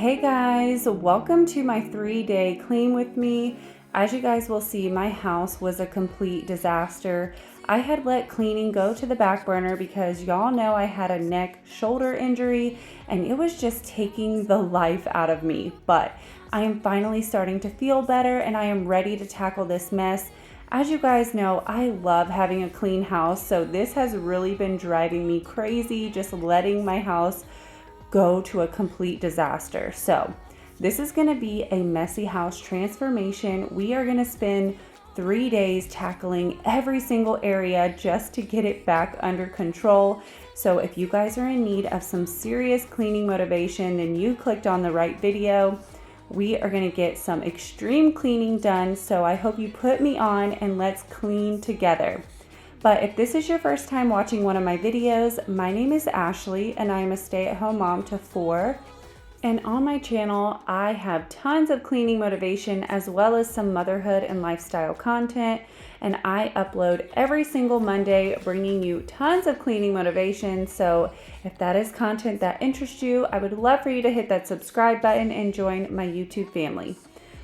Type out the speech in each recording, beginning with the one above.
Hey guys, welcome to my 3-day clean with me. As you guys will see, my house was a complete disaster. I had let cleaning go to the back burner because y'all know I had a neck shoulder injury and it was just taking the life out of me. But I am finally starting to feel better and I am ready to tackle this mess. As you guys know, I love having a clean house, so this has really been driving me crazy, just letting my house go to a complete disaster. So this is going to be a messy house transformation. We are going to spend 3 days tackling every single area just to get it back under control. So if you guys are in need of some serious cleaning motivation, then you clicked on the right video. We are going to get some extreme cleaning done. So I hope you put me on and let's clean together. But if this is your first time watching one of my videos, my name is Ashley and I am a stay-at-home mom to 4. And on my channel, I have tons of cleaning motivation as well as some motherhood and lifestyle content. And I upload every single Monday, bringing you tons of cleaning motivation. So if that is content that interests you, I would love for you to hit that subscribe button and join my YouTube family.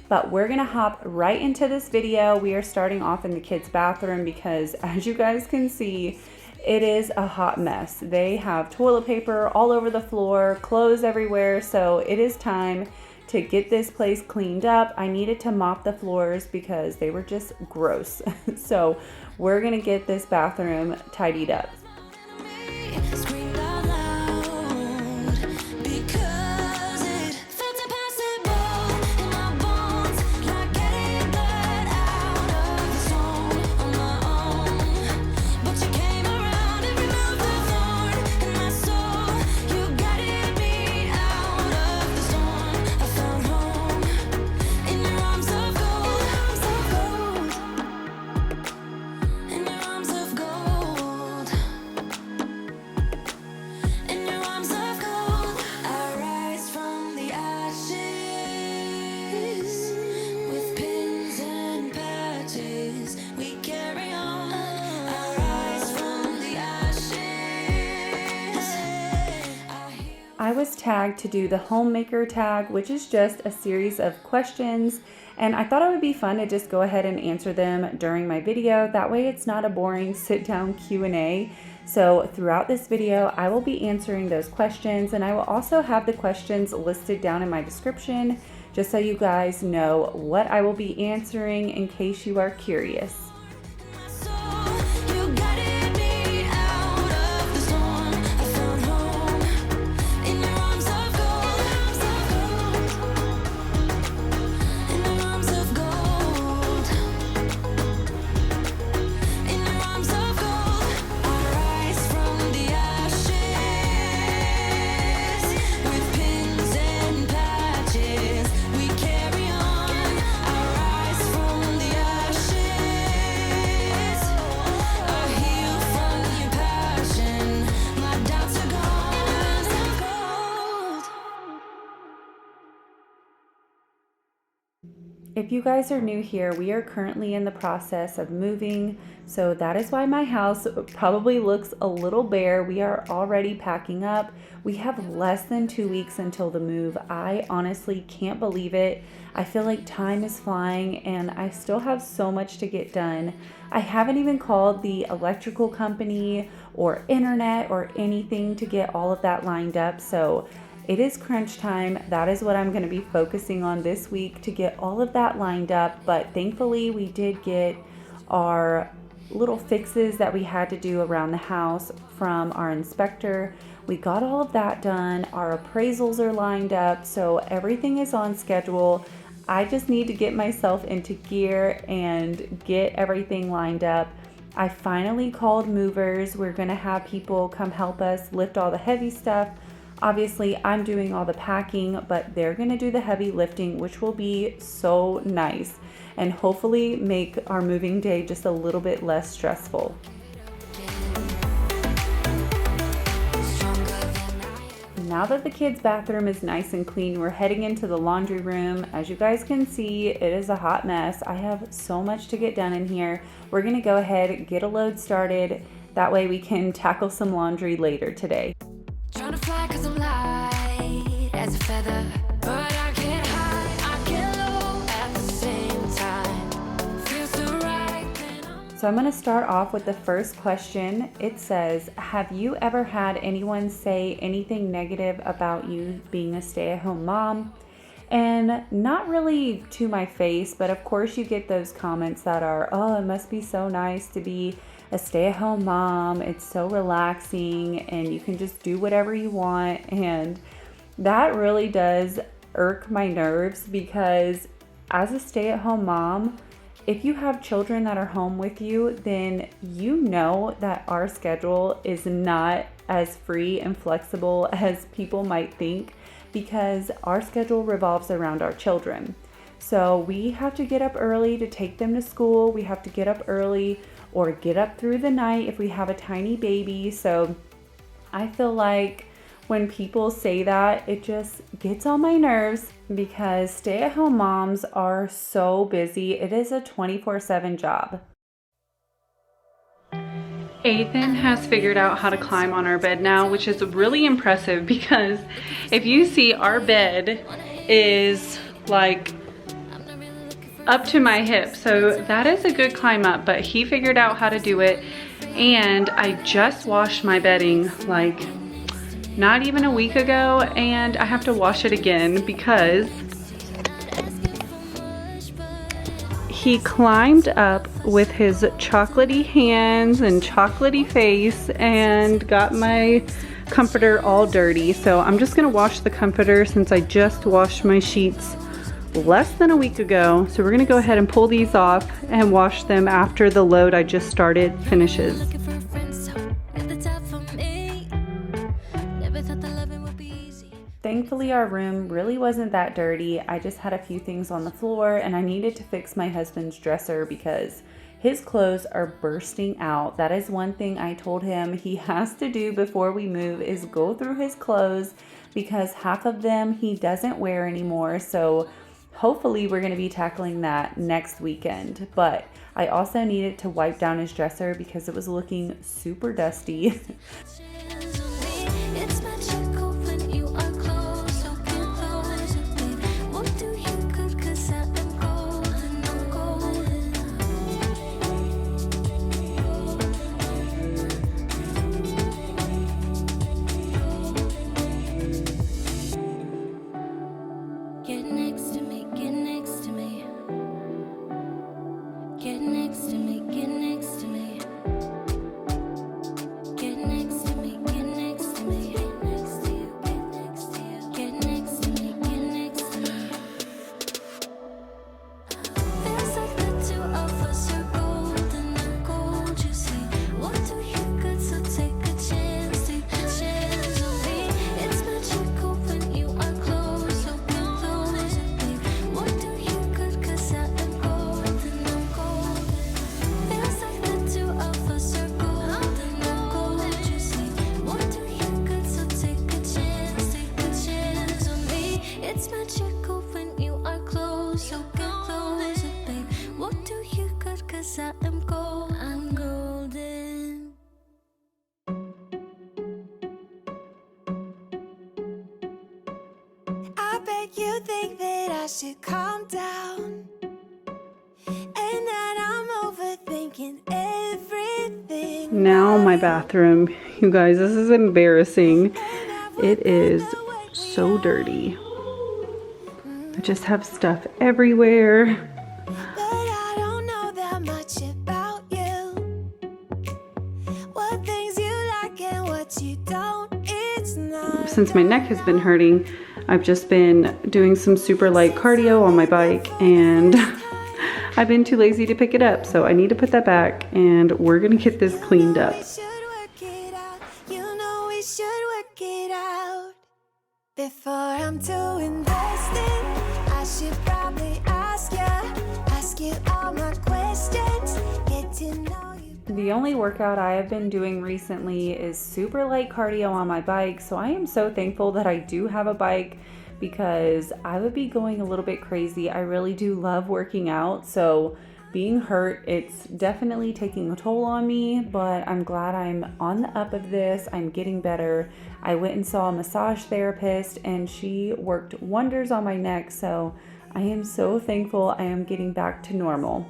But we're gonna hop right into this video. We are starting off in the kids' bathroom because as you guys can see, it is a hot mess. They have toilet paper all over the floor, clothes everywhere, so it is time to get this place cleaned up. I needed to mop the floors because they were just gross. So we're gonna get this bathroom tidied up. I was tagged to do the Homemaker tag, which is just a series of questions, and I thought it would be fun to just go ahead and answer them during my video. That way it's not a boring sit-down Q&A. So throughout this video, I will be answering those questions, and I will also have the questions listed down in my description, just so you guys know what I will be answering in case you are curious. If you guys are new here, we are currently in the process of moving, so that is why my house probably looks a little bare. We are already packing up. We have less than 2 weeks until the move. I honestly can't believe it. I feel like time is flying and I still have so much to get done. I haven't even called the electrical company or internet or anything to get all of that lined up, so it is crunch time. That is what I'm going to be focusing on this week to get all of that lined up. But thankfully we did get our little fixes that we had to do around the house from our inspector. We got all of that done. Our appraisals are lined up, so everything is on schedule. I just need to get myself into gear and get everything lined up. I finally called movers. We're going to have people come help us lift all the heavy stuff. Obviously, I'm doing all the packing, but they're going to do the heavy lifting, which will be so nice and hopefully make our moving day just a little bit less stressful. Now that the kids' bathroom is nice and clean, we're heading into the laundry room. As you guys can see, it is a hot mess. I have so much to get done in here. We're going to go ahead, get a load started. That way we can tackle some laundry later today. Trying to fly 'cause I'm light as a feather. But I get high, I get low at the same time. Feels so right, then So I'm going to start off with the first question. It says, have you ever had anyone say anything negative about you being a stay-at-home mom? And not really to my face, but of course you get those comments that are, oh, it must be so nice to be a stay-at-home mom. It's so relaxing and you can just do whatever you want. And that really does irk my nerves because as a stay-at-home mom, if you have children that are home with you, then you know that our schedule is not as free and flexible as people might think because our schedule revolves around our children. So we have to get up early to take them to school. We have to get up early or get up through the night if we have a tiny baby. So I feel like when people say that, it just gets on my nerves because stay-at-home moms are so busy. It is a 24/7 job. Ethan has figured out how to climb on our bed now, which is really impressive because if you see, our bed is like up to my hip. So that is a good climb up, but he figured out how to do it. And I just washed my bedding like not even a week ago, and I have to wash it again because he climbed up with his chocolatey hands and chocolatey face and got my comforter all dirty. So I'm just gonna wash the comforter since I just washed my sheets less than a week ago. So we're gonna go ahead and pull these off and wash them after the load I just started finishes. Thankfully, our room really wasn't that dirty. I just had a few things on the floor and I needed to fix my husband's dresser because his clothes are bursting out. That is one thing I told him he has to do before we move is go through his clothes because half of them he doesn't wear anymore. So hopefully we're going to be tackling that next weekend. But I also needed to wipe down his dresser because it was looking super dusty. You think that I should calm down, and that I'm overthinking everything. Now my bathroom, you guys, this is embarrassing. It is so dirty. I just have stuff everywhere. But I don't know that much about you. What things you like and what you don't, it's not. Since my neck has been hurting, I've just been doing some super light cardio on my bike and I've been too lazy to pick it up. So I need to put that back and we're gonna get this cleaned up. Before I'm too invested, I should probably ask you all my questions, get to know you. The only workout I have been doing recently is super light cardio on my bike. So I am so thankful that I do have a bike because I would be going a little bit crazy. I really do love working out. So being hurt, it's definitely taking a toll on me, but I'm glad I'm on the up of this. I'm getting better. I went and saw a massage therapist and she worked wonders on my neck, so I am so thankful I am getting back to normal.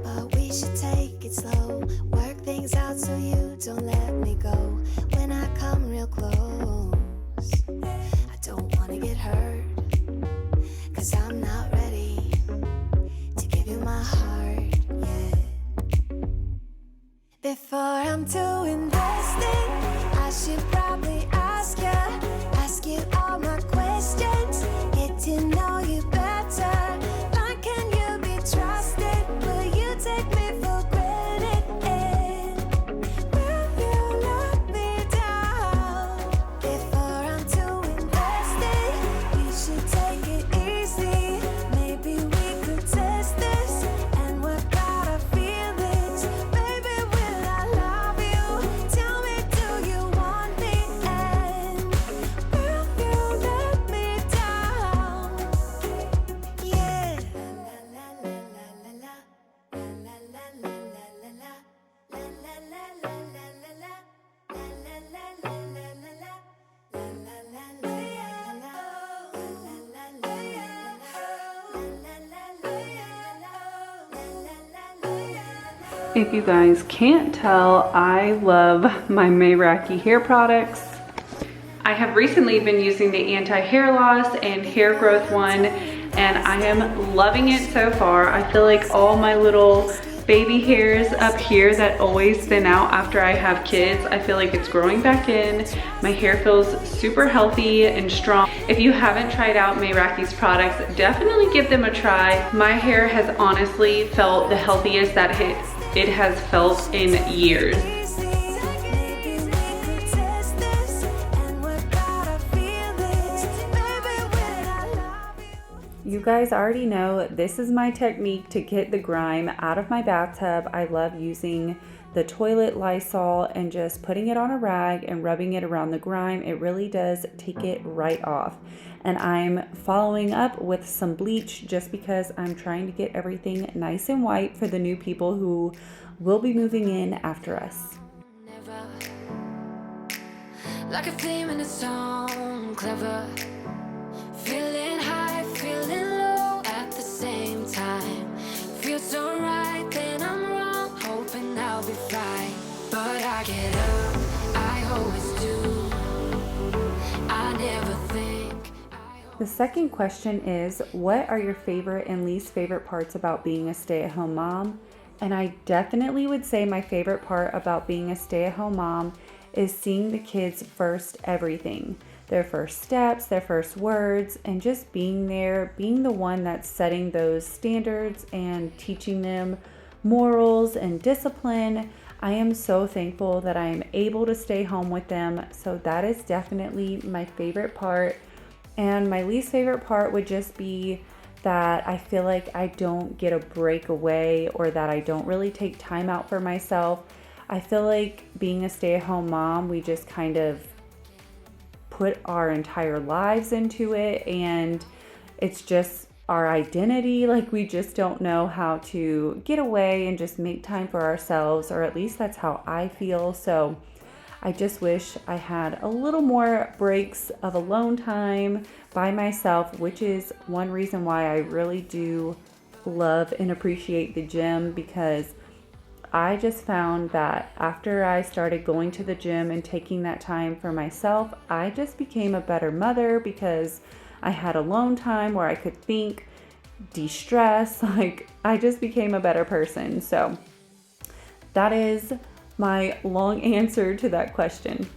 But we should take it slow, work things out so you don't let me go. When I come real close, I don't wanna get hurt, 'cause I'm not ready to give you my heart yet. Before I'm too invested, I should probably ask you all my questions, get to know you better. Like, can you be trusted? Will you take me for granted? Will you let me down? Before I'm too invested, you should take it easy. Maybe we could test this and work out our feelings. Baby, will I love you? Tell me, do you want me? And will you let me down? Yeah. La la la la la la. La la la la la la la. La la la la la la la. La la la la la la la. La la la la la la. La la la la la la. If you guys can't tell, I love my Meraki hair products. I have recently been using the anti-hair loss and hair growth one, and I am loving it so far. I feel like all my little baby hairs up here that always thin out after I have kids, I feel like it's growing back in. My hair feels super healthy and strong. If you haven't tried out Meraki's products, definitely give them a try. My hair has honestly felt the healthiest that it has felt in years. You guys already know this is my technique to get the grime out of my bathtub. I love using the toilet Lysol and just putting it on a rag and rubbing it around the grime. It really does take it right off. And I'm following up with some bleach just because I'm trying to get everything nice and white for the new people who will be moving in after us. Like a theme in a song, clever. Feeling high, feeling low at the same time. Feels so right, then I'm wrong, hoping I'll be fine. But I get up, I always do. I never think. The second question is, what are your favorite and least favorite parts about being a stay-at-home mom? And I definitely would say my favorite part about being a stay-at-home mom is seeing the kids' first everything. Their first steps, their first words, and just being there, being the one that's setting those standards and teaching them morals and discipline. I am so thankful that I am able to stay home with them. So that is definitely my favorite part. And my least favorite part would just be that I feel like I don't get a break away, or that I don't really take time out for myself. I feel like being a stay-at-home mom, we just kind of put our entire lives into it, and it's just our identity. Like, we just don't know how to get away and just make time for ourselves, or at least that's how I feel. So I just wish I had a little more breaks of alone time by myself, which is one reason why I really do love and appreciate the gym, because I just found that after I started going to the gym and taking that time for myself, I just became a better mother, because I had alone time where I could think, de-stress. Like, I just became a better person. So that is my long answer to that question.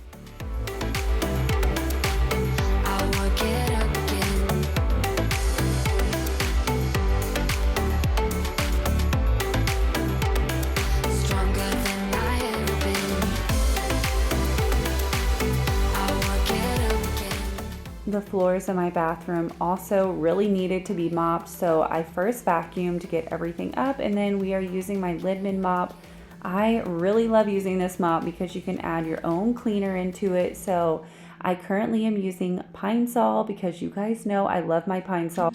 The floors in my bathroom also really needed to be mopped, so I first vacuumed to get everything up, and then we are using my Lidman mop. I really love using this mop because you can add your own cleaner into it. So I currently am using Pine Sol because you guys know I love my Pine Sol.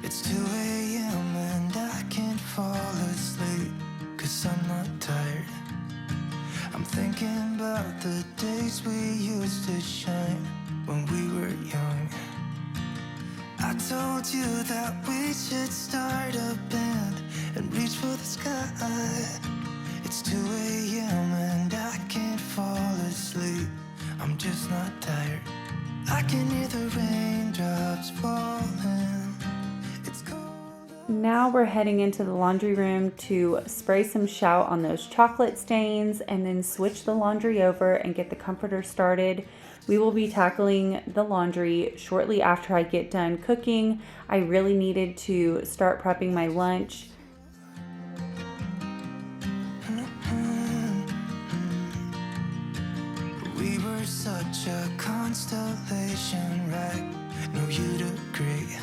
It's 2 a.m. and I can't fall asleep, 'cause I'm not tired. I'm thinking about the days we used to shine when we were young. I told you that we should start a band and reach for the sky. It's 2 a.m. and I can't fall asleep, I'm just not tired. I can hear the raindrops falling. It's cold. Now we're heading into the laundry room to spray some Shout on those chocolate stains and then switch the laundry over and get the comforter started. We will be tackling the laundry shortly after I get done cooking. I really needed to start prepping my lunch. We were such a constellation, right? No, you'd agree.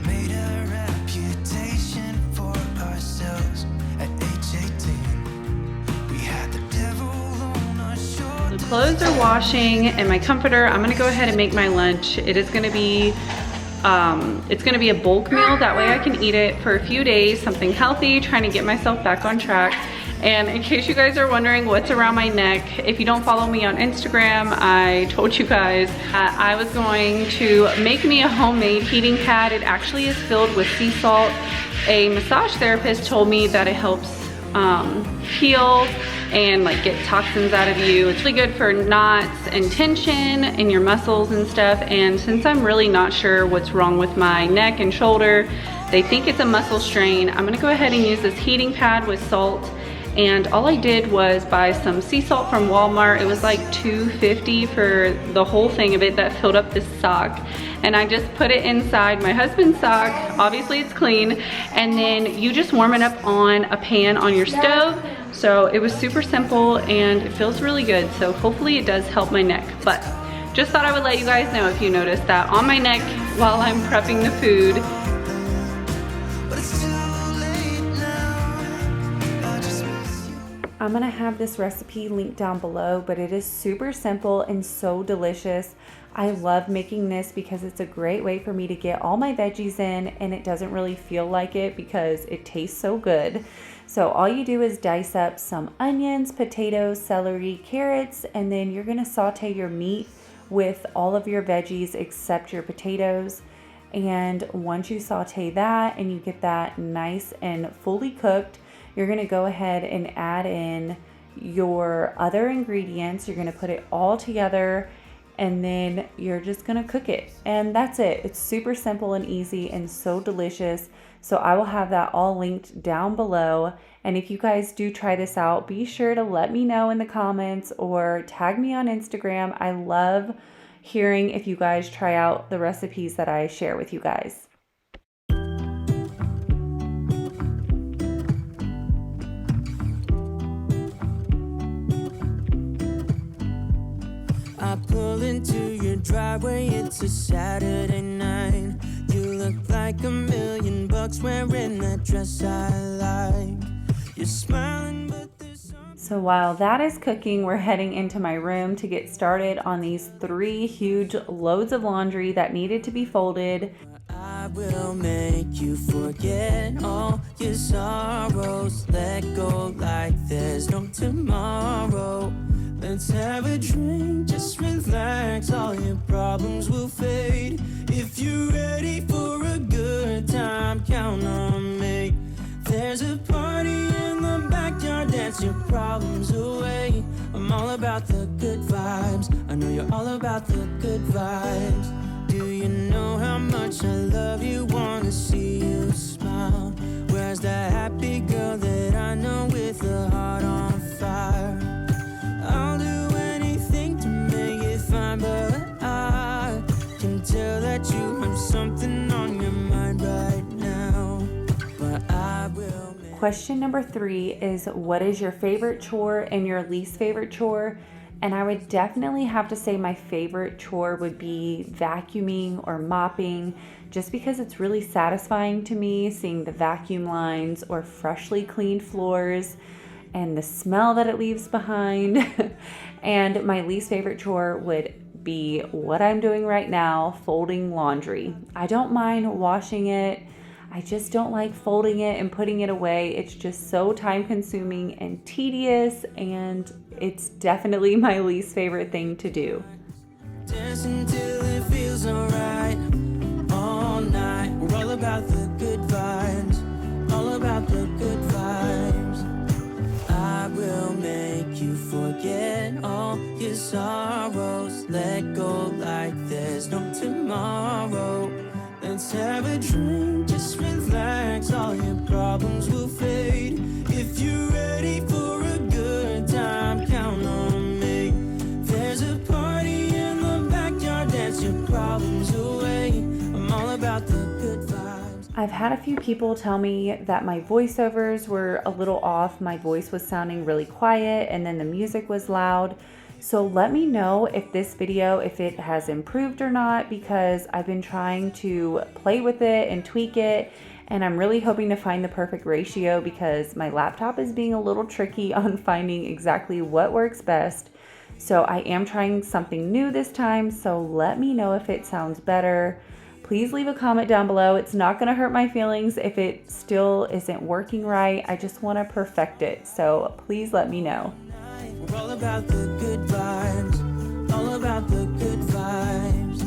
Made a reputation for ourselves at age 18. We had the devil on our shoulders. The clothes are washing and my comforter. I'm gonna go ahead and make my lunch. It is gonna be it's gonna be a bulk meal. That way I can eat it for a few days, something healthy, trying to get myself back on track. And in case you guys are wondering what's around my neck, if you don't follow me on Instagram, I told you guys I was going to make me a homemade heating pad. It actually is filled with sea salt. A massage therapist told me that it helps heal and like get toxins out of you. It's really good for knots and tension in your muscles and stuff. And since I'm really not sure what's wrong with my neck and shoulder, they think it's a muscle strain. I'm gonna go ahead and use this heating pad with salt. And all I did was buy some sea salt from Walmart. It was like $2.50 for the whole thing of it that filled up this sock. And I just put it inside my husband's sock. Obviously it's clean. And then you just warm it up on a pan on your stove. So it was super simple and it feels really good. So hopefully it does help my neck. But just thought I would let you guys know if you noticed that on my neck while I'm prepping the food. I'm gonna have this recipe linked down below, but it is super simple and so delicious. I love making this because it's a great way for me to get all my veggies in and it doesn't really feel like it because it tastes so good. So all you do is dice up some onions, potatoes, celery, carrots, and then you're gonna saute your meat with all of your veggies except your potatoes. And once you saute that and you get that nice and fully cooked, you're gonna go ahead and add in your other ingredients. You're gonna put it all together and then you're just gonna cook it. And that's it. It's super simple and easy and so delicious. So I will have that all linked down below. And if you guys do try this out, be sure to let me know in the comments or tag me on Instagram. I love hearing if you guys try out the recipes that I share with you guys. I pull into your driveway, it's a Saturday night. You look like $1,000,000 wearing that dress I like. You're smiling, but there's something. So while that is cooking, we're heading into my room to get started on these 3 huge loads of laundry that needed to be folded. I will make you forget all your sorrows. Let go like there's no tomorrow. Let's have a drink, just relax, all your problems will fade. If you're ready for a good time, count on me. There's a party in the backyard, dance your problems away. I'm all about the good vibes, I know you're all about the good vibes. Do you know how much I love you, wanna see you smile? Where's that happy girl that I know with a heart on fire? I'll do anything to make it fine, but I can tell that you have something on your mind right now. But I will. Question number 3 is, what is your favorite chore and your least favorite chore? And I would definitely have to say my favorite chore would be vacuuming or mopping, just because it's really satisfying to me seeing the vacuum lines or freshly cleaned floors and the smell that it leaves behind. And my least favorite chore would be what I'm doing right now, folding laundry. I don't mind washing it. I just don't like folding it and putting it away. It's just so time consuming and tedious, and it's definitely my least favorite thing to do. Dance until it feels alright. All night, we're all about the good vibes. All about the good vibes. I will make you forget all your sorrows. Let go like there's no tomorrow. Let's have a drink, just relax. All your problems will fade. If you're ready for a good time, count on me. There's a party in the backyard, dance your problems away. I'm all about the good vibes. I've had a few people tell me that my voiceovers were a little off. My voice was sounding really quiet and then the music was loud. So let me know if this video, if it has improved or not, because I've been trying to play with it and tweak it, and I'm really hoping to find the perfect ratio because my laptop is being a little tricky on finding exactly what works best. So I am trying something new this time, so let me know if it sounds better. Please leave a comment down below. It's not going to hurt my feelings if it still isn't working right. I just want to perfect it, so please let me know. We're all about the good vibes. All about the good vibes.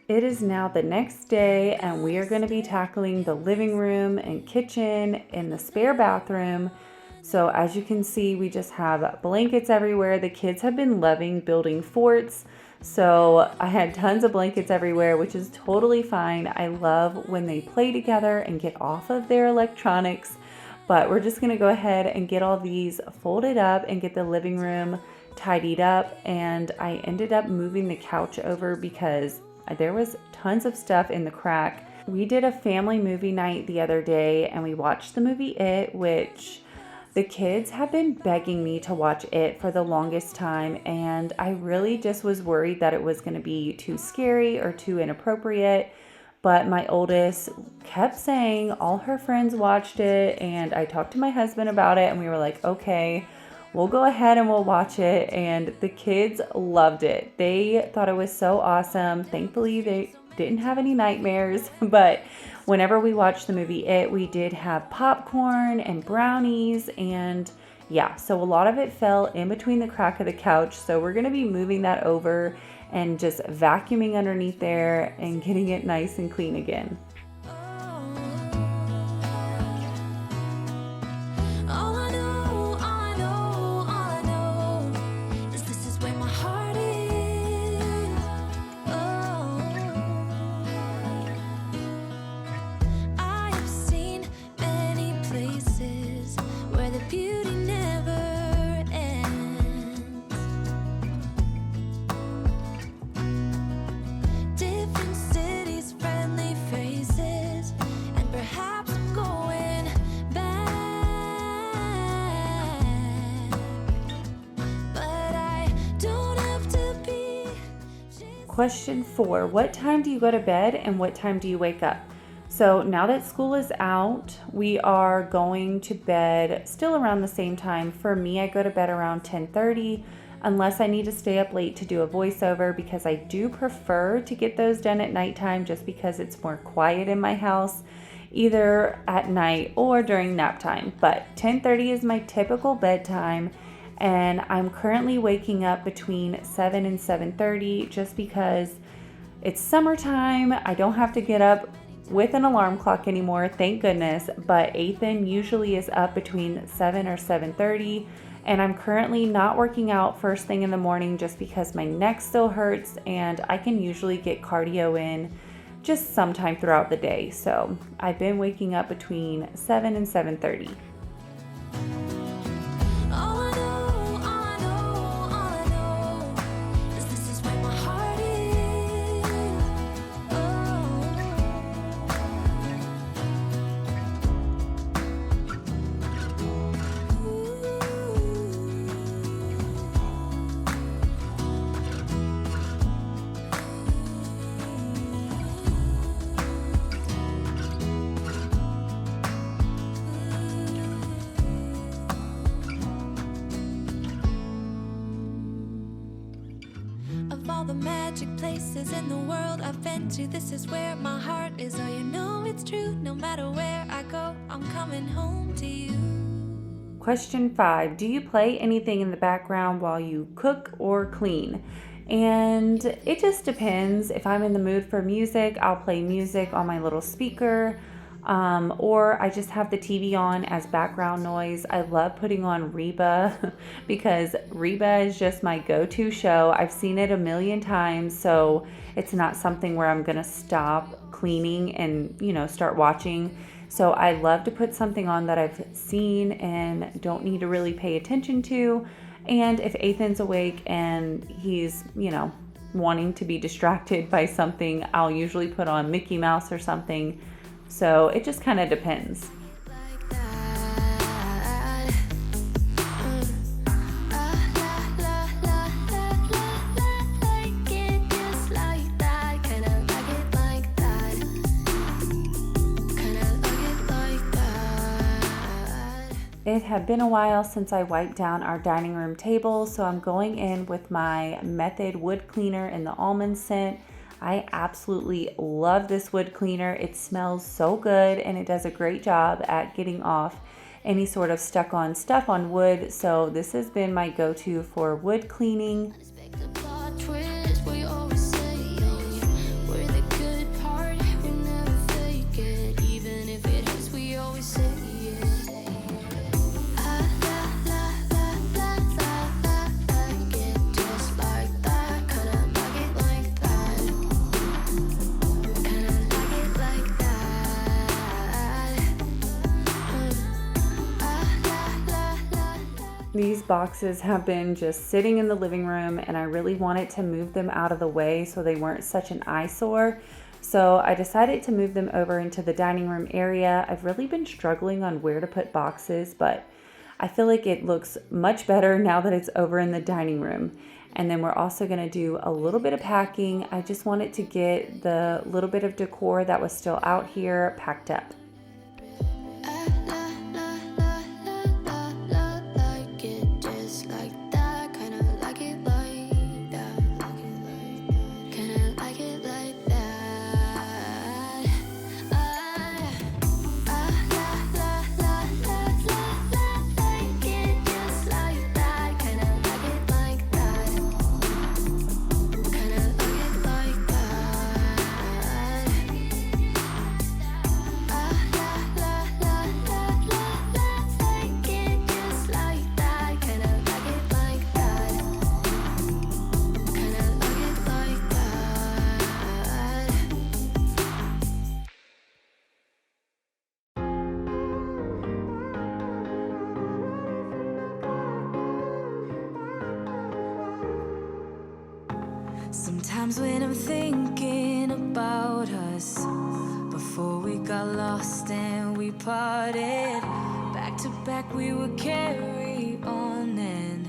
It is now the next day and we are going to be tackling the living room and kitchen and the spare bathroom. So as you can see, we just have blankets everywhere. The kids have been loving building forts. So I had tons of blankets everywhere, which is totally fine. I love when they play together and get off of their electronics. But we're just going to go ahead and get all these folded up and get the living room tidied up. And I ended up moving the couch over because there was tons of stuff in the crack. We did a family movie night the other day and we watched the movie It, which the kids have been begging me to watch it for the longest time, and I really just was worried that it was going to be too scary or too inappropriate. But my oldest kept saying all her friends watched it, and I talked to my husband about it, and we were like, okay, we'll go ahead and we'll watch it. And the kids loved it. They thought it was so awesome. Thankfully, they didn't have any nightmares, but whenever we watched the movie It, we did have popcorn and brownies, and yeah, so a lot of it fell in between the crack of the couch. So we're going to be moving that over and just vacuuming underneath there and getting it nice and clean again. Question 4, what time do you go to bed and what time do you wake up? So now that school is out, we are going to bed still around the same time. For me, I go to bed around 10:30 unless I need to stay up late to do a voiceover, because I do prefer to get those done at nighttime just because it's more quiet in my house, either at night or during nap time. But 10:30 is my typical bedtime. And I'm currently waking up between 7 and 7:30 just because it's summertime. I don't have to get up with an alarm clock anymore, thank goodness. But Ethan usually is up between 7 or 7:30. And I'm currently not working out first thing in the morning just because my neck still hurts, and I can usually get cardio in just sometime throughout the day. So I've been waking up between 7 and 7:30. all the magic places in the world I've been to. This is where my heart is. Oh, you know it's true. No matter where I go, I'm coming home to you. Question 5. Do you play anything in the background while you cook or clean? And it just depends. If I'm in the mood for music, I'll play music on my little speaker, or I just have the TV on as background noise. I love putting on Reba because Reba is just my go-to show. I've seen it a million times, so it's not something where I'm gonna stop cleaning and, start watching. So I love to put something on that I've seen and don't need to really pay attention to. And if Ethan's awake and he's, wanting to be distracted by something, I'll usually put on Mickey Mouse or something. So it just kind of depends. It had been a while since I wiped down our dining room table, so I'm going in with my Method wood cleaner in the almond scent. I absolutely love this wood cleaner. It smells so good and it does a great job at getting off any sort of stuck on stuff on wood. So this has been my go-to for wood cleaning. These boxes have been just sitting in the living room and I really wanted to move them out of the way so they weren't such an eyesore. So I decided to move them over into the dining room area. I've really been struggling on where to put boxes, but I feel like it looks much better now that it's over in the dining room. And then we're also going to do a little bit of packing. I just wanted to get the little bit of decor that was still out here packed up. Sometimes when I'm thinking about us, before we got lost and we parted, back to back we would carry on and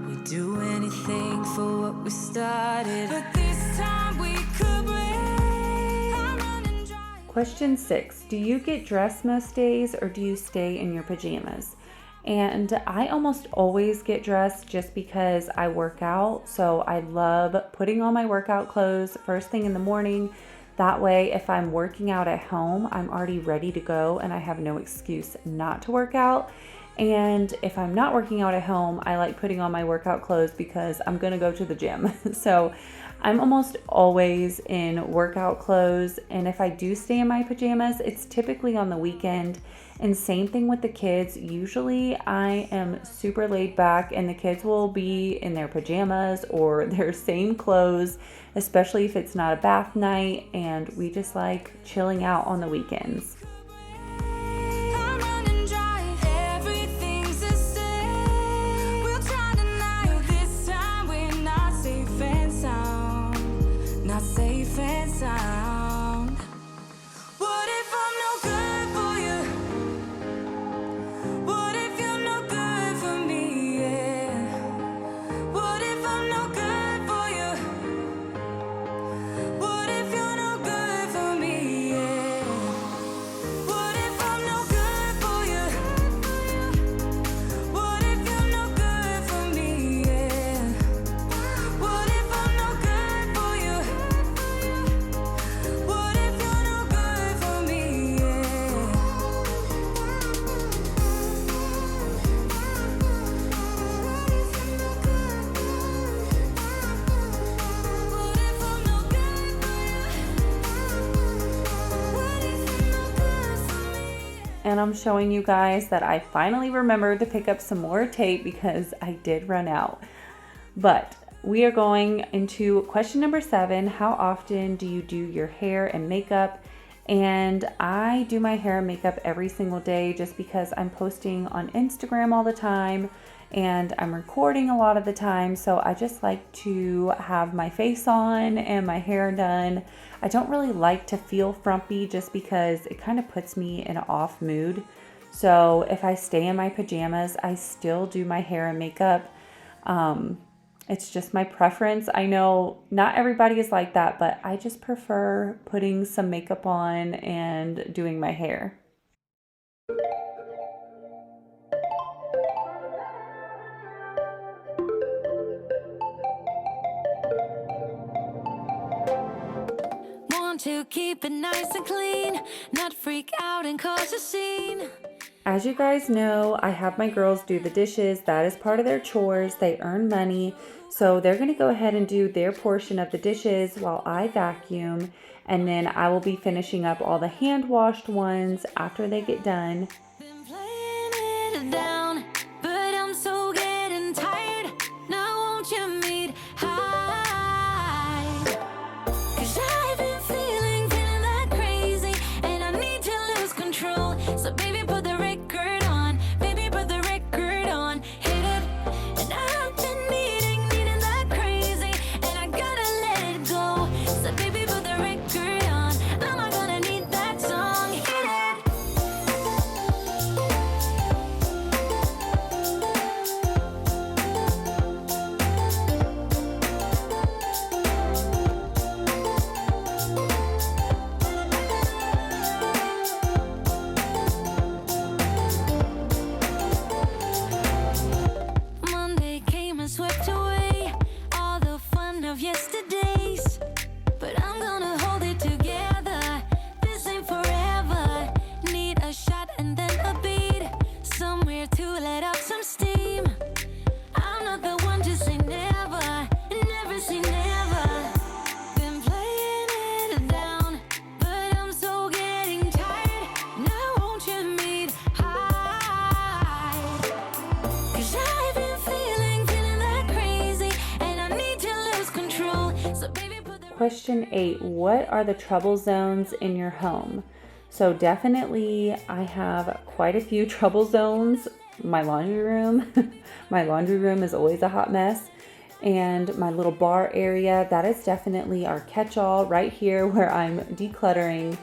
we'd do anything for what we started. But this time we could break. I'm running dry. Question 6. Do you get dressed most days or do you stay in your pajamas? And I almost always get dressed just because I work out. So I love putting on my workout clothes first thing in the morning. That way, if I'm working out at home, I'm already ready to go and I have no excuse not to work out. And if I'm not working out at home, I like putting on my workout clothes because I'm going to go to the gym. So I'm almost always in workout clothes. And if I do stay in my pajamas, it's typically on the weekend. And same thing with the kids. Usually I am super laid back and the kids will be in their pajamas or their same clothes, especially if it's not a bath night and we just like chilling out on the weekends. I'm running dry. Everything's the same. We'll try tonight. This time we're not safe and sound. Not safe and sound. What if I'm no good for you? What if you're no good for me? Yeah. What if I'm no good for you? What if you're no good for me? Yeah. and I'm showing you guys that I finally remembered to pick up some more tape because I did run out. But we are going into question number 7. How often do you do your hair and makeup? And I do my hair and makeup every single day just because I'm posting on Instagram all the time and I'm recording a lot of the time. So I just like to have my face on and my hair done. I don't really like to feel frumpy just because it kind of puts me in an off mood. So if I stay in my pajamas, I still do my hair and makeup. It's just my preference. I know not everybody is like that, but I just prefer putting some makeup on and doing my hair. Want to keep it nice and clean, not freak out and cause a scene. As you guys know, I have my girls do the dishes. That is part of their chores. They earn money. So they're going to go ahead and do their portion of the dishes while I vacuum. And then I will be finishing up all the hand washed ones after they get done. Been playing it down, but I'm so getting tired. Now won't you meet high? 'Cause I've been feeling that crazy, and I need to lose control. So baby, put the record on. Baby, put the record on. Hit it. And I've been needing that crazy, and I gotta let it go. So baby, put the record on. I'm not gonna need that song. Hit it. Monday came and swept away all the fun of yesterdays. But I'm gonna hold it together. This ain't forever. Need a shot and then a beat. Somewhere to let off some steam. I'm not the one to say never. Never say never. Been playing it down, but I'm so getting tired. Now won't you meet high? 'Cause I've been feeling that crazy, and I need to lose control. So baby, put the Question 8, what are the trouble zones in your home? So definitely I have quite a few trouble zones. My laundry room. My laundry room is always a hot mess. And my little bar area, that is definitely our catch-all right here where I'm decluttering.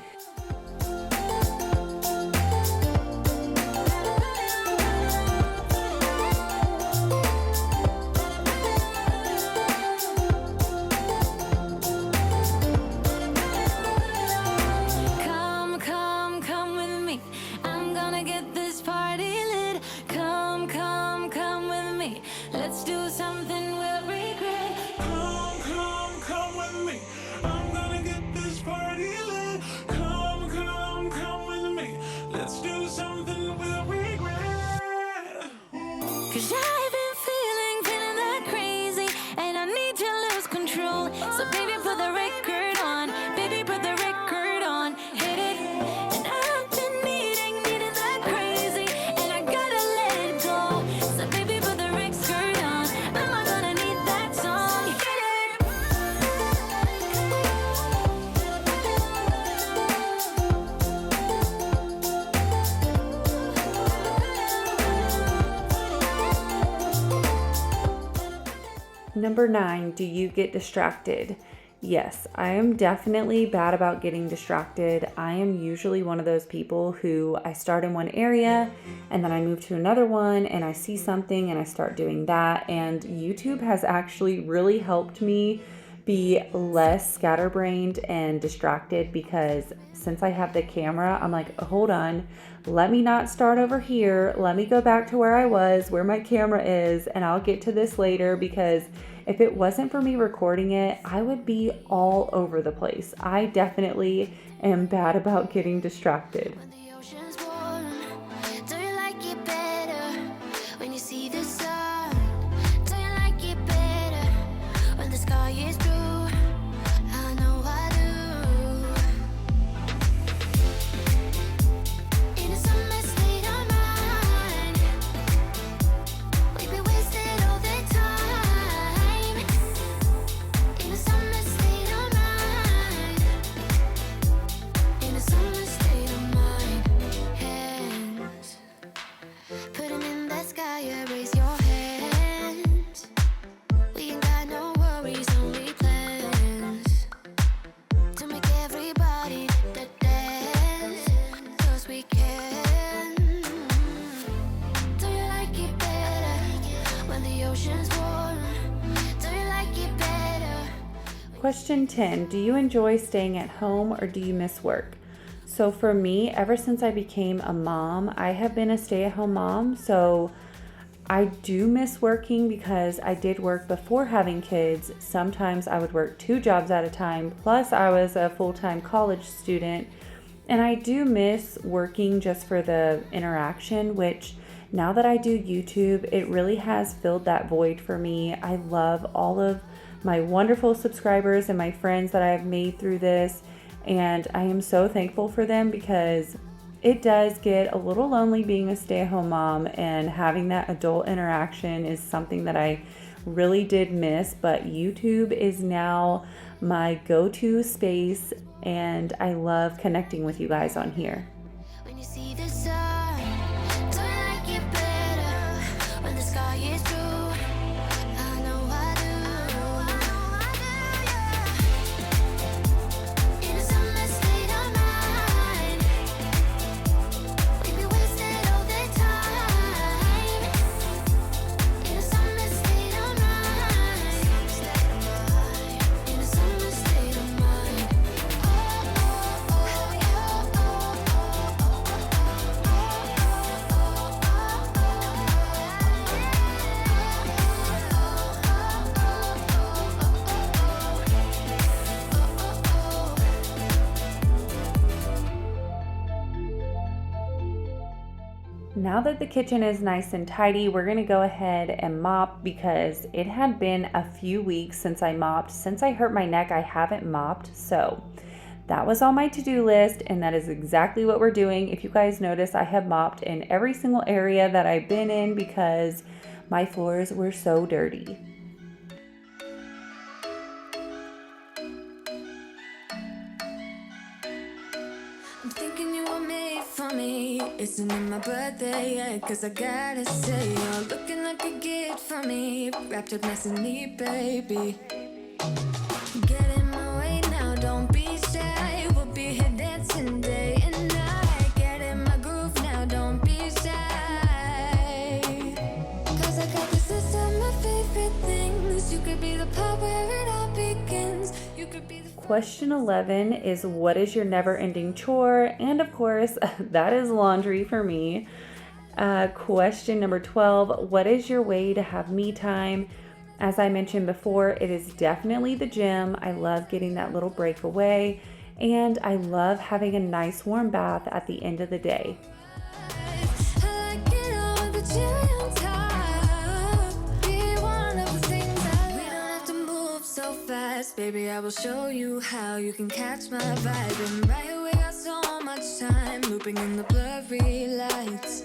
Come with me. I'm gonna get this party lit. Come with me. Let's do something we'll regret. Come with me. I'm gonna get this party lit. Come with me. Let's do something we'll regret. 'Cause I've been feeling that crazy, and I need to lose control. So baby, put the record on. Baby, put the record on. Hit it. And I've been needing that crazy, and I gotta let it go. So baby, put the record on. I'm not gonna need that song. Hit Number 9, do you get distracted? Yes, I am definitely bad about getting distracted. I am usually one of those people who I start in one area and then I move to another one and I see something and I start doing that. And YouTube has actually really helped me be less scatterbrained and distracted because since I have the camera, I'm like, hold on, let me not start over here. Let me go back to where I was, where my camera is, and I'll get to this later because if it wasn't for me recording it, I would be all over the place. I definitely am bad about getting distracted. When the ocean's warm, do you like it better when you see the sun? Do you like it better when the sky is blue? I know I do. In the summer ocean's warm. Do you like it better? Question 10, do you enjoy staying at home or do you miss work? So for me, ever since I became a mom, I have been a stay-at-home mom. So I do miss working because I did work before having kids. Sometimes I would work 2 jobs at a time, plus I was a full-time college student. And I do miss working just for the interaction, which now that I do YouTube, it really has filled that void for me. I love all of my wonderful subscribers and my friends that I have made through this. And I am so thankful for them because it does get a little lonely being a stay-at-home mom, and having that adult interaction is something that I really did miss. But YouTube is now my go-to space, and I love connecting with you guys on here. When you see the sun, do you like it better? When the sky is blue, I know I do. In a summer state of mind, we be wasted all the time. In a summer state of mind, in a summer state of mind. Now that the kitchen is nice and tidy, we're gonna go ahead and mop because it had been a few weeks since I mopped. Since I hurt my neck, I haven't mopped. So that was on my to-do list, and that is exactly what we're doing. If you guys notice, I have mopped in every single area that I've been in because my floors were so dirty. I'm thinking you were made for me. Isn't it my birthday yet? Cause I gotta say, you're looking like a gift for me. Wrapped up nice and neat, baby. Get in my way now, don't be shy. We'll be here dancing day and night. Get in my groove now, don't be shy. Cause I got this list of my favorite things. You could be the part where it all begins. You could be the Question 11 is, what is your never-ending chore? And of course, that is laundry for me. Question number 12, what is your way to have me time? As I mentioned before, it is definitely the gym. I love getting that little break away, and I love having a nice warm bath at the end of the day. I like it all with the cherry on top. Be one of the things I love. We don't have to move so fast, baby. I will show you how you can catch my vibe. And right here we got so much time, looping in the blurry lights.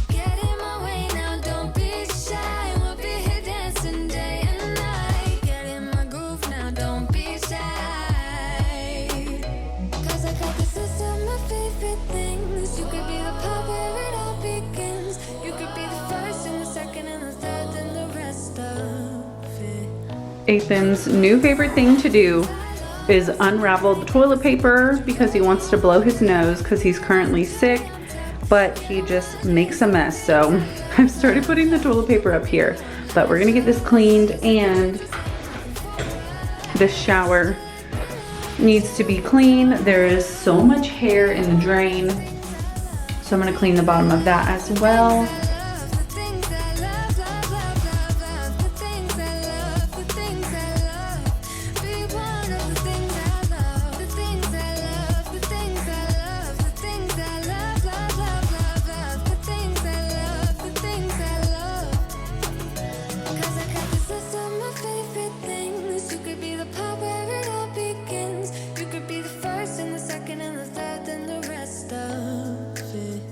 Get in my way now, don't be shy. We'll be here dancing day and night. Get in my groove now, don't be shy. Cause I got this list of my favorite things. You could be the part where it all begins. You could be the first and the second and the third and the rest of it. Ethan's new favorite thing to do is unravel the toilet paper because he wants to blow his nose because he's currently sick, but he just makes a mess. So I've started putting the toilet paper up here, but we're gonna get this cleaned, and the shower needs to be clean. There is so much hair in the drain, so I'm gonna clean the bottom of that as well. Love the things I love, love, love, love, love. The things I love, the things I love. Be one of the things I love. The things I love, the things I love. The things I love, love, love, love, love. The things I love, the things I love. Cause I got this list of my favorite things. You could be the part where it all begins. You could be the first and the second and the third and the rest of it.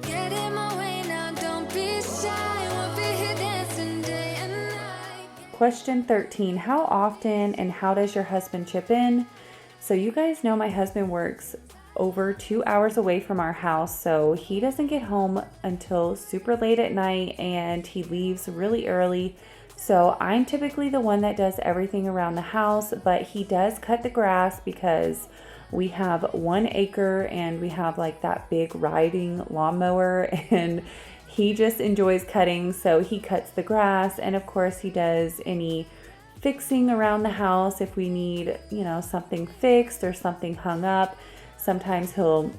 Get in my way now, don't be shy. We'll be here dancing day and night. Question 13, how often and how does your husband chip in? So you guys know my husband works over 2 hours away from our house, so he doesn't get home until super late at night, and he leaves really early. So I'm typically the one that does everything around the house, but he does cut the grass because we have 1 acre and we have like that big riding lawnmower, and He just enjoys cutting, so he cuts the grass, and of course he does any fixing around the house if we need, something fixed or something hung up. Sometimes he'll,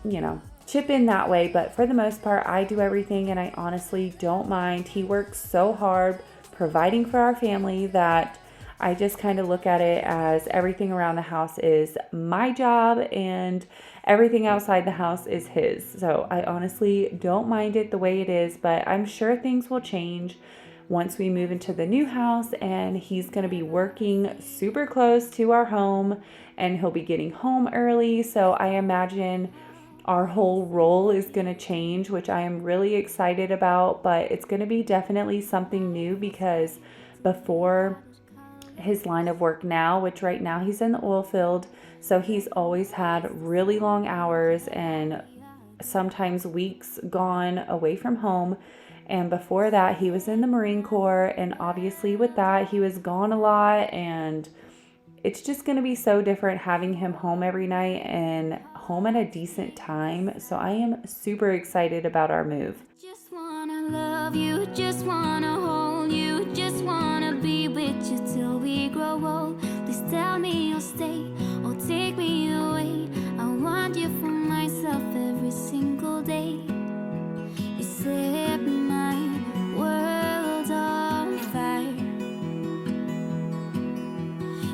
chip in that way, but for the most part, I do everything, and I honestly don't mind. He works so hard providing for our family that I just kind of look at it as everything around the house is my job and everything outside the house is his. So I honestly don't mind it the way it is, but I'm sure things will change once we move into the new house, and he's going to be working super close to our home and he'll be getting home early. So I imagine our whole role is going to change, which I am really excited about, but it's going to be definitely something new because before his line of work now, which right now he's in the oil field, so he's always had really long hours and sometimes weeks gone away from home. And before that, he was in the Marine Corps, and obviously with that, he was gone a lot, and it's just going to be so different having him home every night and home at a decent time. So I am super excited about our move. Just wanna love you, just wanna hold you, just wanna be with you till we grow old. Please tell me you'll stay or take me away. I want you for myself every single day. You set my world on fire.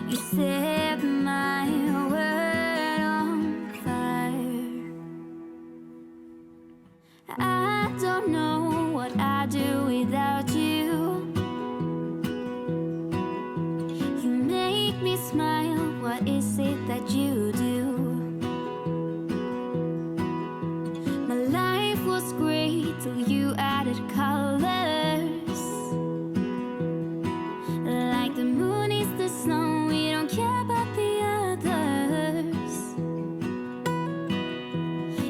You set my world on fire. I don't know what I'd do without you. You make me smile, what is it that you do? My life was great till you added colors. Like the moon is the snow, we don't care about the others.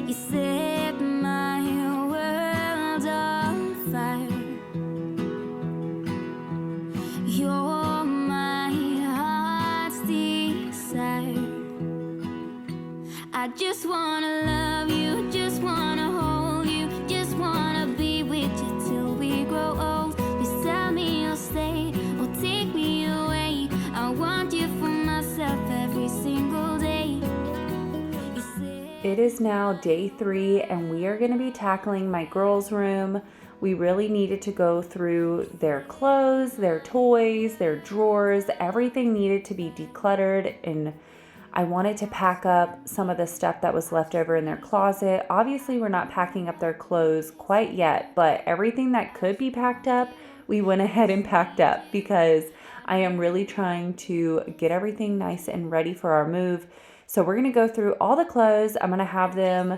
You set my world on fire. You're my heart's desire. I just wanna love you, just wanna hold you, just wanna be with you till we grow old. Please tell me you'll stay or take me away. I want you for myself every single day. You said It is now day 3, and we are going to be tackling my girls' room. We really needed to go through their clothes, their toys, their drawers. Everything needed to be decluttered, and I wanted to pack up some of the stuff that was left over in their closet. Obviously, we're not packing up their clothes quite yet, but everything that could be packed up, we went ahead and packed up because I am really trying to get everything nice and ready for our move. So we're going to go through all the clothes. I'm going to have them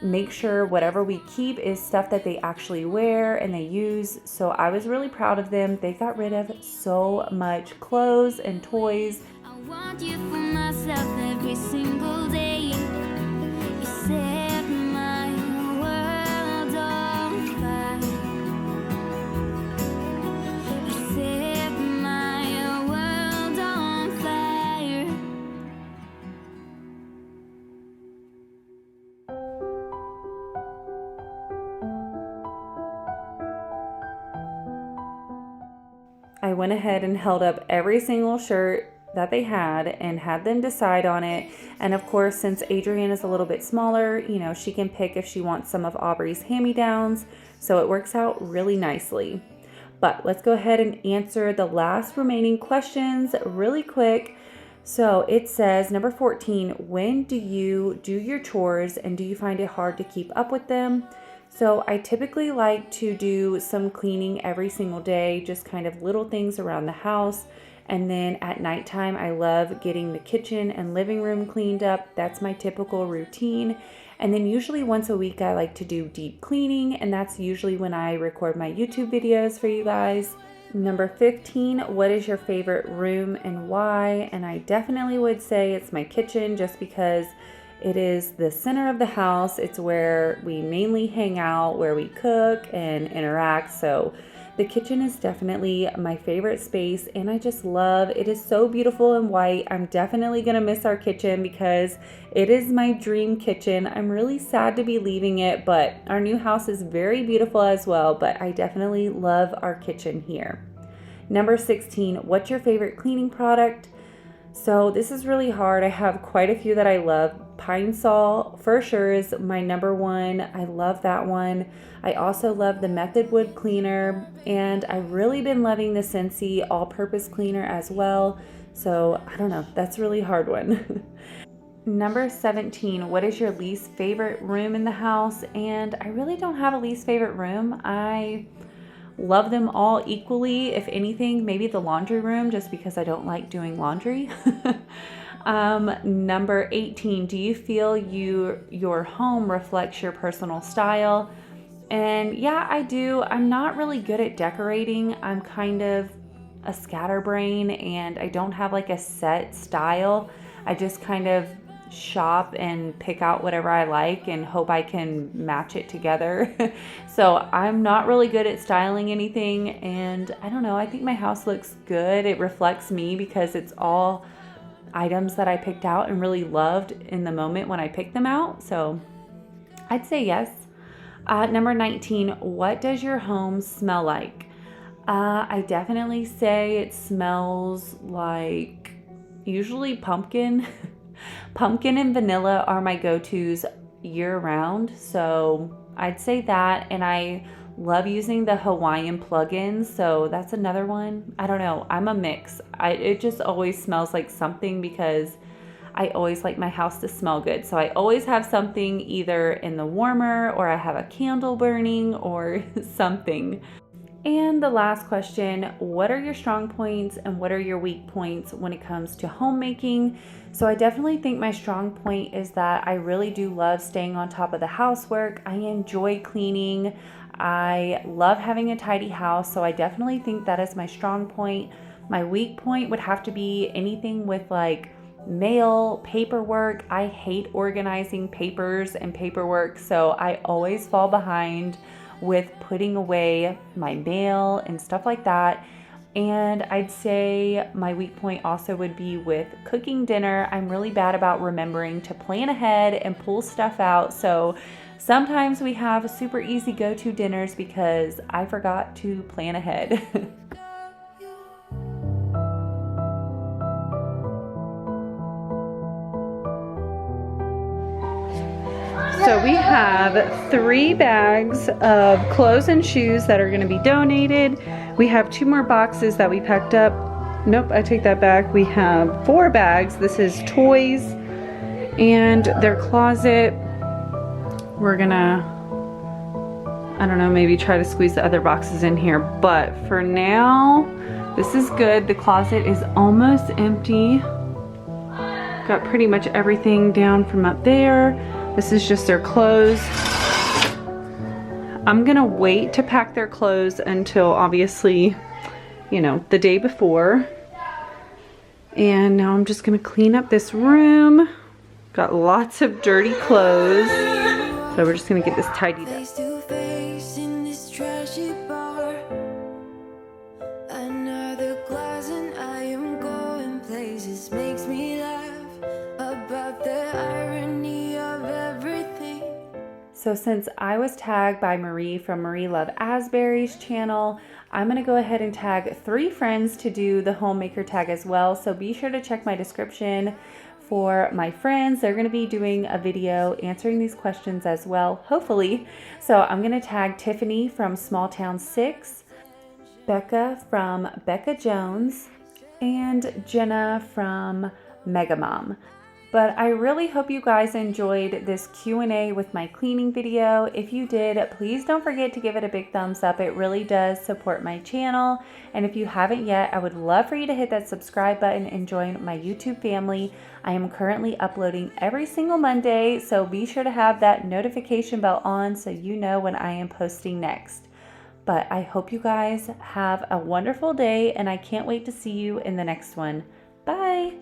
make sure whatever we keep is stuff that they actually wear and they use. So I was really proud of them. They got rid of so much clothes and toys. I want you for myself every single day. You set my world on fire. You set my world on fire. I went ahead and held up every single shirt that they had and had them decide on it. And of course, since Adrienne is a little bit smaller, she can pick if she wants some of Aubrey's hand-me-downs. So it works out really nicely. But let's go ahead and answer the last remaining questions really quick. So it says, number 14, when do you do your chores and do you find it hard to keep up with them? So I typically like to do some cleaning every single day, just kind of little things around the house. And then at nighttime, I love getting the kitchen and living room cleaned up. That's my typical routine. And then usually once a week, I like to do deep cleaning, and that's usually when I record my YouTube videos for you guys. Number 15, what is your favorite room and why? And I definitely would say it's my kitchen, just because it is the center of the house. It's where we mainly hang out, where we cook and interact. So The kitchen is definitely my favorite space, and I just love it. Is so beautiful and white. I'm definitely gonna miss our kitchen because it is my dream kitchen. I'm really sad to be leaving it, but our new house is very beautiful as well, but I definitely love our kitchen here. Number 16, what's your favorite cleaning product? So this is really hard. I have quite a few that I love. Pine Sol for sure is my number one. I love that one. I also love the Method Wood Cleaner, and I've really been loving the Scentsy All-Purpose Cleaner as well. So I don't know, that's a really hard one. Number 17, what is your least favorite room in the house? And I really don't have a least favorite room. I love them all equally. If anything, maybe the laundry room, just because I don't like doing laundry. Number 18, do you feel your home reflects your personal style? And yeah, I do. I'm not really good at decorating. I'm kind of a scatterbrain, and I don't have like a set style. I just kind of shop and pick out whatever I like and hope I can match it together. So I'm not really good at styling anything, and I don't know, I think my house looks good. It reflects me because it's all items that I picked out and really loved in the moment when I picked them out. So I'd say yes. Number 19, what does your home smell like? I definitely say it smells like usually pumpkin. Pumpkin and vanilla are my go-tos year round, so I'd say that. And I love using the Hawaiian plugins, so that's another one. I don't know, I'm a mix. It just always smells like something because I always like my house to smell good. So I always have something either in the warmer, or I have a candle burning or something. And the last question, what are your strong points and what are your weak points when it comes to homemaking? So I definitely think my strong point is that I really do love staying on top of the housework. I enjoy cleaning. I love having a tidy house. So I definitely think that is my strong point. My weak point would have to be anything with like mail, paperwork. I hate organizing papers and paperwork, so I always fall behind with putting away my mail and stuff like that. And I'd say my weak point also would be with cooking dinner. I'm really bad about remembering to plan ahead and pull stuff out. So sometimes we have super easy go-to dinners because I forgot to plan ahead. So we have 3 bags of clothes and shoes that are going to be donated. We have 2 more boxes that we packed up. Nope, I take that back. We have 4 bags. This is toys and their closet. We're gonna, I don't know, maybe try to squeeze the other boxes in here. But for now, this is good. The closet is almost empty. Got pretty much everything down from up there. This is just their clothes. I'm gonna wait to pack their clothes until obviously, you know, the day before. And now I'm just gonna clean up this room. Got lots of dirty clothes. So we're just gonna get this tidied up. Face to face in this trashy bar. Another glass and I am going places. Makes me laugh about the irony of everything. So since I was tagged by Marie from Marie Love Asbury's channel, I'm gonna go ahead and tag 3 friends to do the Homemaker tag as well. So be sure to check my description for my friends. They're gonna be doing a video answering these questions as well, hopefully. So I'm gonna tag Tiffany from Small Town 6, Becca from Becca Jones, and Jenna from Mega Mom. But I really hope you guys enjoyed this Q&A with my cleaning video. If you did, please don't forget to give it a big thumbs up. It really does support my channel. And if you haven't yet, I would love for you to hit that subscribe button and join my YouTube family. I am currently uploading every single Monday, so be sure to have that notification bell on so you know when I am posting next. But I hope you guys have a wonderful day, and I can't wait to see you in the next one. Bye!